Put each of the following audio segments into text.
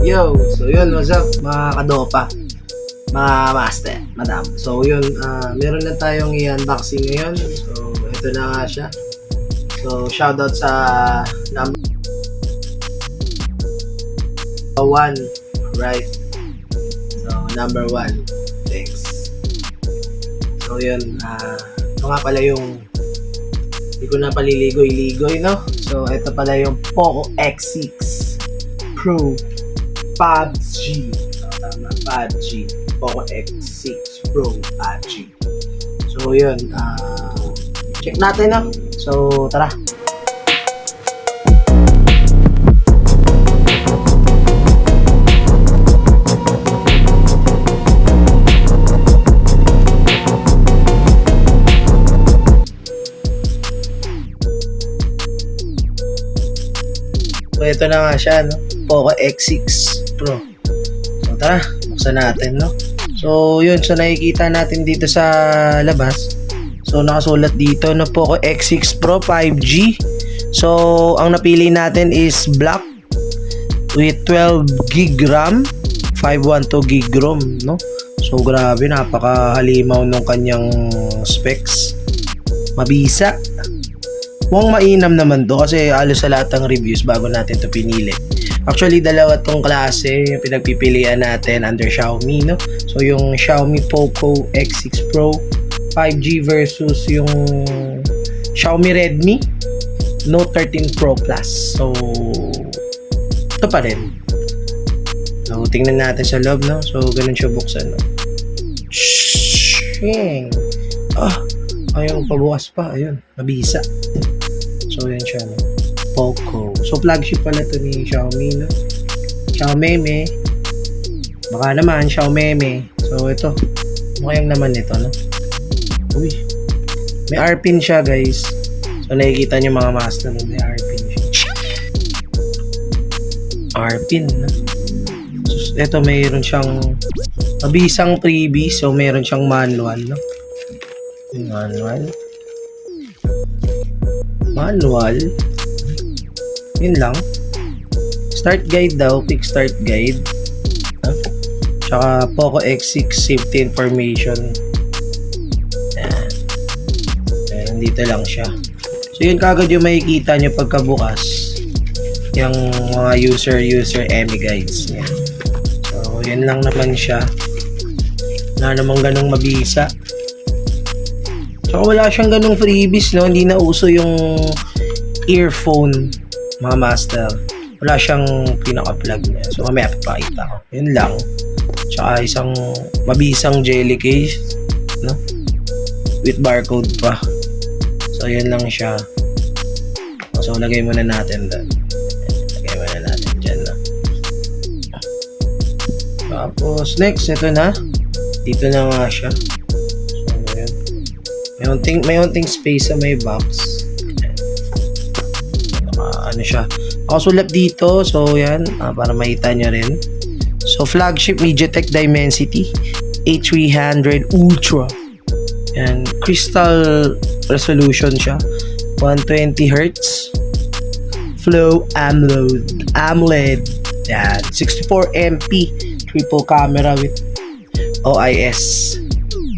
Yo, so yun, what's up mga kadopa, mga master, madam. So yun, meron na tayong i-unboxing ngayon. So ito na nga siya. So shoutout sa number 1, right? So number 1, thanks. So yun, ito nga pala yung hindi ko na paliligoy-ligoy, no? So ito pala yung Poco X6 Pro 5G. Tama, 5G. Poco X6 Pro 5G. So, yun. Check natin, no? So, tara. So, ito na nga siya, no? Poco X6 Pro. So, tara, buksan natin, no? So, yun. So, nakikita natin dito sa labas. So, nakasulat dito na Poco X6 Pro 5G. So, ang napili natin is black with 12 gig RAM, 512 gig ROM, no? So, grabe, napakahalimaw nung kanyang specs. Mabisa. Mukhang mainam naman to kasi halos sa lahat ng reviews bago natin to pinili. Actually, dalawa tong klase yung pinagpipilian natin under Xiaomi, no? So, yung Xiaomi Poco X6 Pro 5G versus yung Xiaomi Redmi Note 13 Pro Plus. So, ito pa rin. So, tingnan natin sa loob, no? So, ganun siya buksan, no? Shing! Ayaw pabukas pa. Ayun, mabisa. So, yan siya, no? Poco. So, flagship pala to ni Xiaomi, no? Xiaomi. Baka naman, Xiaomi. So, ito. Mukhang naman ito, no? Uy. May R-pin siya, guys. So, nakikita niyo mga master, no? May R-pin siya. R-pin, no? So, ito, mayroon siyang mabisang freebie. So, mayroon siyang manual, no? Manual. Yun lang. Start guide daw. Quick start guide. Tsaka Poco X6 safety information. Ayan, dito lang siya. So yun kagad yung makikita nyo pagkabukas. Yung mga user EMI guides. Yan. So yun lang naman siya. Wala namang ganong mabisa. Tsaka wala siyang ganong freebies, no? Hindi na uso yung earphone, mga master. Wala siyang pinaka-plug niya. So, mamaya papakita ko. Yun lang. Tsaka isang mabisang jelly case, no? With barcode pa. So, yun lang siya. So, lagay muna natin doon. Lagay muna natin dyan, no? Tapos, next, ito na. Dito na nga siya. May unting space sa may box. Ano siya? Nakasulat dito. So, yan. Para makita nyo rin. So, flagship MediaTek Dimensity 8300 Ultra. Yan. Crystal resolution siya. 120Hz. Flow AMOLED. Yan. 64MP. Triple camera with OIS.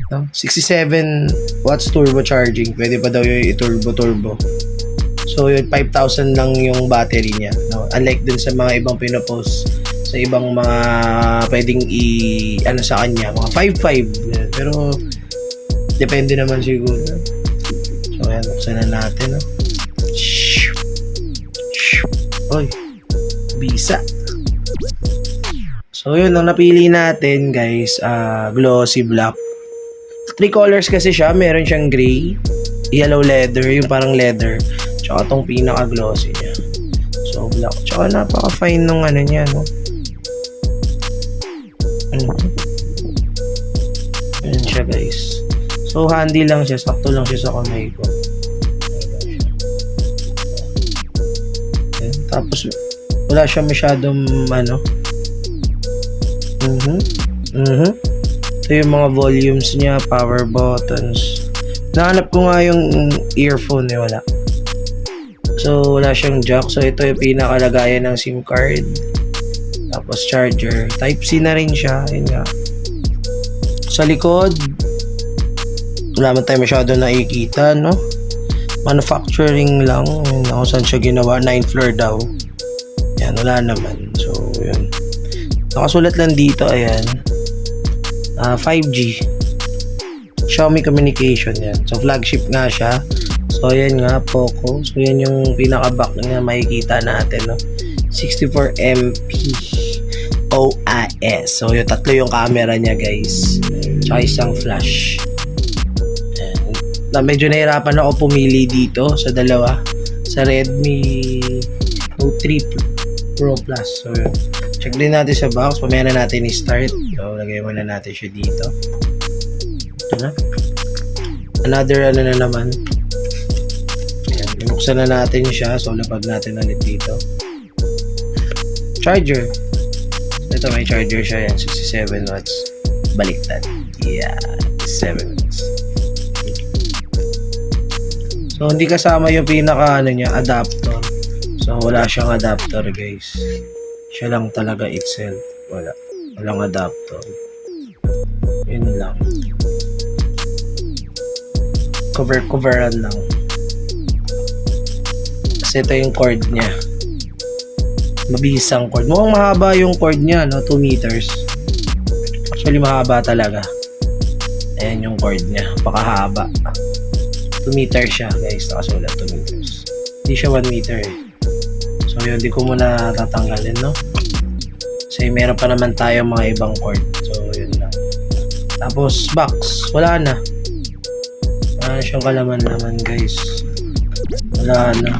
No? 67 watts turbo charging. Pwede pa daw yung i-turbo. So, yun, 5,000 lang yung battery niya. No? Unlike dun sa mga ibang pinopost sa ibang mga pwedeng ano sa kanya, mga 5.5. Pero, depende naman siguro. So, ayan, buksan na natin. No? Oy, bisa. So, yun, ang napili natin, guys, glossy black. 3 colors kasi siya. Meron siyang gray, yellow leather, yung parang leather, tsaka tong pinaka-glossy niya. So, black. Tsaka napaka-fine nung ano niya, no? Ayan siya, guys. So, handy lang siya. Sakto lang siya sa kamay ko. Ayan. Tapos, wala siya masyadong, ano. Ito yung mga volumes niya, power buttons. Nahanap ko nga yung earphone, wala. So, wala siyang jack. So, ito yung pinakalagayan ng SIM card. Tapos charger. Type C na rin siya. Yun nga. Sa likod, wala man tayo masyado nakikita, no? Manufacturing lang. Yun, kung saan siya ginawa. 9th floor daw. Yan, wala naman. So, yun. Nakasulat lang dito, ayan. 5G. Xiaomi communication yan. So, flagship nga siya. So, ayan nga, Poco. So, yan yung pinaka-back na makikita natin, no? 64MP OIS. So, yung tatlo yung camera niya, guys. Tsaka isang flash. Medyo nahirapan ako pumili dito sa dalawa. Sa Redmi Note 3 Pro Plus. So, yun. Check din natin sa box. Pamaya na natin i-start. So, lagay muna natin siya dito. Ano? Another ano na naman. Ayan, binuksan na natin siya. So, lapag natin ulit dito. Charger. Ito may charger siya yan. 67 watts. Baliktad. Yeah. 7 watts. So, hindi kasama yung pinaka ano niya, adapter. So, wala siyang adapter, guys. Siya lang talaga itself. Walang adapter. Yun lang. Coveran lang. Kasi ito yung cord niya. Mabisang cord. Mukhang mahaba yung cord niya, no? 2 meters. Actually, mahaba talaga. Ayan yung cord niya. Pakahaba. 2 meters siya, guys. Nakasulat 2 meters. Hindi siya 1 meter eh. So, yun. Hindi ko muna tatanggalin, no? Kasi meron pa naman tayo mga ibang cord. So, yun lang. Tapos, box. Wala na. Wala na siyang kalaman naman, guys. Wala na.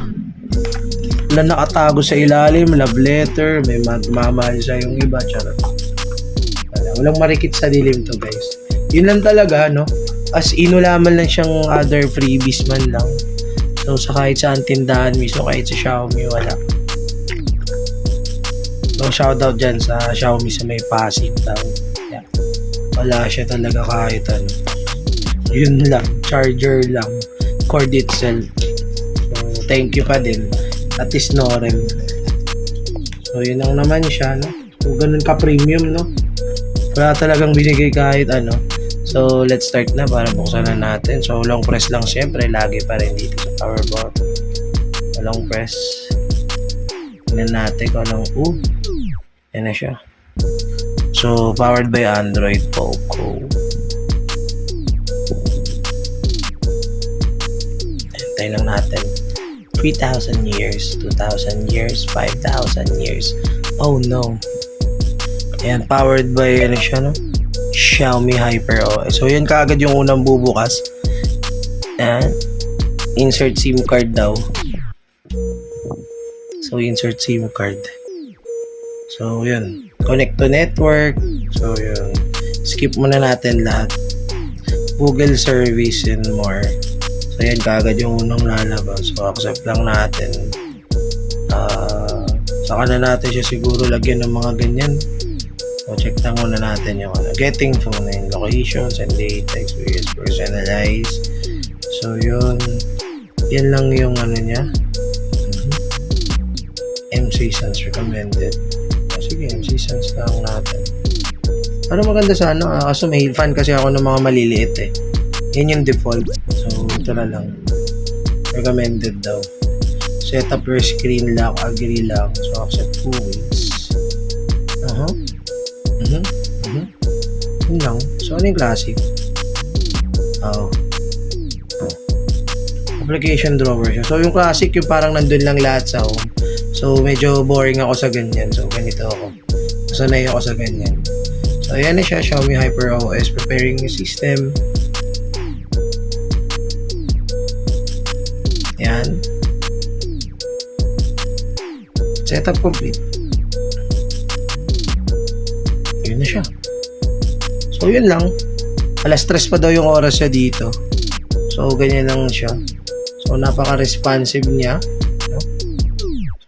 Wala nakatago sa ilalim. Love letter. May magmamahal sa yung iba. Charot. Walang marikit sa dilim to, guys. Yun lang talaga, no? As in, wala man lang siyang other freebies man lang. So, sa kahit saan tindahan mismo, kahit sa Xiaomi, wala. So, shoutout dyan sa Xiaomi sa may Pasig daw. Yeah. Wala siya talaga kahit ano. Yun lang. Charger lang. Cord itself. So, thank you pa din. At least no rin. So, yun lang naman siya, no? So, ganun ka-premium, no? Wala talagang binigay kahit ano. So, let's start na para buksan na natin. So, long press lang siyempre. Lagi pa rin dito sa power button. Long press. Tingnan natin kung anong... Yan na siya. So, powered by Android Poco. Hintayin lang natin. 3,000 years, 2,000 years, 5,000 years. Oh no. Ayan, powered by ano siya, no? Xiaomi Hyper OS. So, yan kaagad yung unang bubukas. Ayan. Insert SIM card daw. So, insert SIM card. So, yun. Connect to network. So, yun. Skip muna natin lahat. Google service and more. So, yan kaagad yung unang lalabas. So, accept lang natin. Saka na natin siya siguro lagyan ng mga ganyan. So, check na muna natin yung getting phone and locations and data experience personalize. So, yun. Yan lang yung ano niya. MC Sans recommended. Sige, MC Sans lang natin. Pero maganda sana. Kaso may fan kasi ako ng mga maliliit eh. Yan yung default. So, ito na lang. Recommended daw. Set up your screen lock. Agree lang. So, accept 2 weeks. Yun lang. So, ano yung classic? Application drawer siya. So, yung classic, yung parang nandun lang lahat sa home. So, medyo boring ako sa ganyan. So, ganito ako. Sanay ako sa ganyan. So, ayan na siya. Xiaomi Hyper OS. Preparing the system. Ayan. Setup complete. Yun na siya. So, yun lang. Alas 3 pa daw yung oras siya dito. So, ganyan lang siya. So, napaka-responsive niya. No?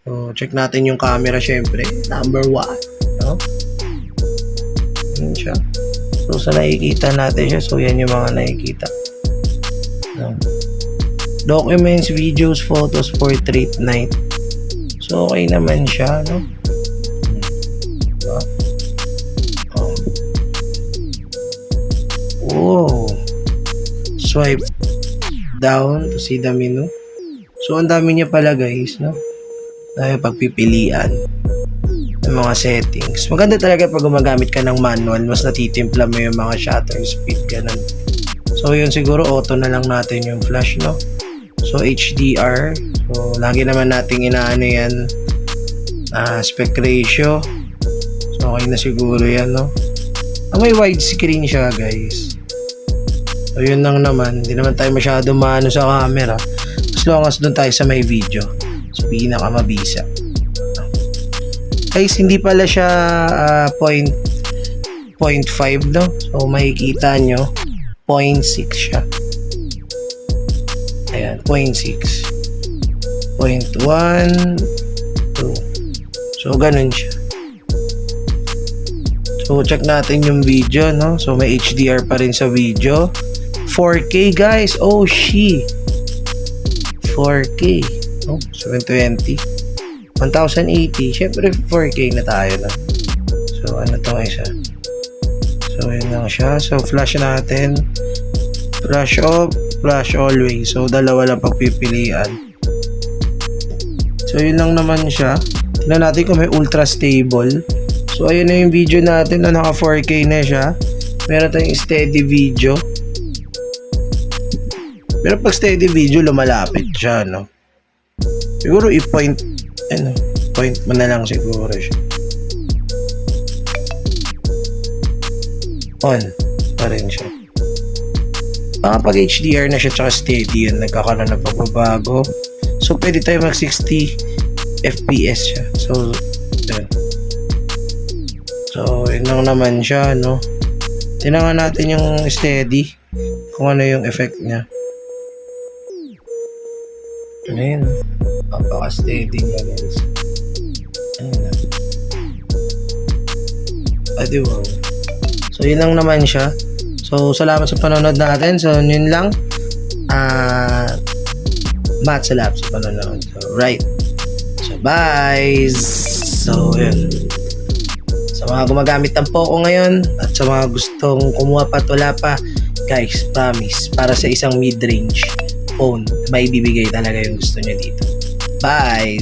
So, check natin yung camera syempre. Number 1. No? Yun siya. So, sa nakikita natin siya. So, yan yung mga nakikita. No? Documents, videos, photos, portrait, night. So, okay naman siya. No? Oh. Swipe down to see the menu. So, ang dami niya pala guys, no? Dahil pagpipilian ng mga settings. Maganda talaga pag gumagamit ka ng manual, mas natitimpla mo yung mga shutter speed, ganun. So, yun siguro, auto na lang natin yung flash, no? So, HDR. So, lagi naman nating inaano yan. Aspect ratio. So, okay na siguro yan, no? May widescreen siya, guys. So, yun lang naman. Hindi naman tayo masyado maano sa camera. As long as doon tayo sa may video. So, pinakamabisa. Guys, hindi pala siya 0.5, no? So, makikita nyo, 0.6 siya. Ayan, 0.6. 0.1, 2. So, ganun siya. So, check natin yung video, no? So, may HDR pa rin sa video. 4K, guys. Oh, 4K. Oh, 720. 1080. Siyempre, 4K na tayo na. So, ano itong isa? So, yun lang siya. So, flash natin. Flash off, flash always. So, dalawa lang pagpipilian. So, yun lang naman siya. Tignan natin kung may ultra stable. So, ayun na yung video natin na naka 4K na siya. Meron tayong steady video. Pero pag steady video, lumalapit siya, no? Siguro i-point, point mo na lang siguro siya. On pa rin siya. Pag HDR na siya tsaka steady yun, nagkakaroon ng pagbabago. So, pwede tayo mag 60 FPS siya. So, yun. So, yun lang naman siya, no? Tinangan natin yung steady kung ano yung effect niya. Ayun. Papaka-steady niya, guys. Ayun na. Wow. So, yun lang naman siya. So, salamat sa panonood natin. So, yun lang. Matt, salamat sa panonood. So, right. So, bye! So, yun. Sa mga gumagamit ng Poco ngayon at sa mga gustong kumuha pa at wala pa, guys, promise, para sa isang mid-range phone, may bibigay talaga yung gusto nyo dito. Bye!